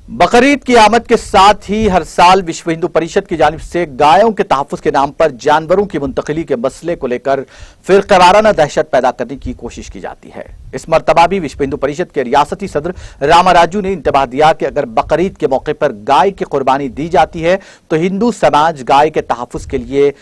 बकरीद की आमद के साथ ही हर साल विश्व हिंदू परिषद की जानिब से गायों के तहफ्फुज के नाम पर जानवरों की मुंतकिली के मसले को लेकर फिरकावाराना दहशत पैदा करने की कोशिश की जाती है। इस मर्तबा भी विश्व हिंदू परिषद के रियासती सदर रामाराजू ने इंतबाह दिया कि अगर बकरीद के मौके पर गाय की कुर्बानी दी जाती है तो हिंदू समाज गाय के तहफ्फुज के लिए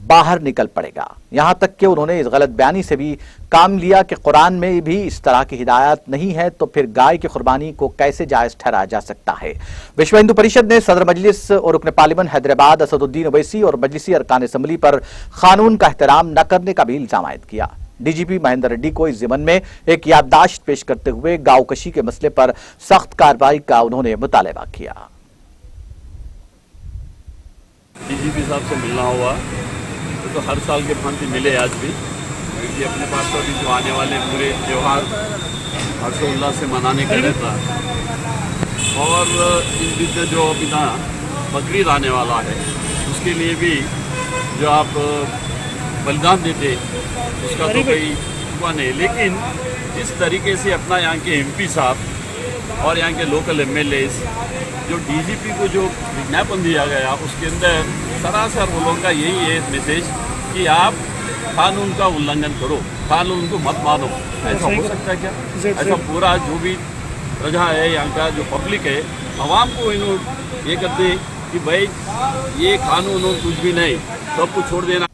बाहर निकल पड़ेगा। यहां तक कि उन्होंने इस गलत बयानी से भी काम लिया कि कुरान में भी इस तरह की हिदायत नहीं है, तो फिर गाय की कुर्बानी को कैसे जायज ठहराया जा सकता है। विश्व हिंदू परिषद ने सदर मजलिस और रुकन पार्लियामेंट हैदराबाद असदुद्दीन ओवैसी और मजलिसी अरकान असम्बली पर कानून का एहतराम न करने का भी इल्जाम आयद किया। डीजीपी महेंद्र रेड्डी को इस ज़िमन में एक याददाश्त पेश करते हुए गांवकशी के मसले पर सख्त कार्रवाई का उन्होंने मुतालबा किया। डीजीपी साहब से मिलना हुआ तो हर साल के भांति मिले आज भी, क्योंकि अपने पास तो अभी जो आने वाले पूरे त्यौहार हर्षोल्लास से मनाने का रहता है और इस बीच में जो अभी ना बकरीद आने वाला है उसके लिए भी जो आप बलिदान देते उसका तो कोई हुआ नहीं। लेकिन जिस तरीके से अपना यहाँ के एमपी साहब और यहाँ के लोकल एमएलएस जो डीजीपी को जो विज्ञापन दिया गया उसके अंदर सरासर वो लोगों का यही है मैसेज कि आप कानून का उल्लंघन करो, कानून को मत मानो। ऐसा हो सकता है क्या? ऐसा पूरा जो भी प्रजा है यहाँ का जो पब्लिक है आवाम को इन्होंने ये करते कि भाई ये कानून कुछ भी नहीं, सबको छोड़ देना।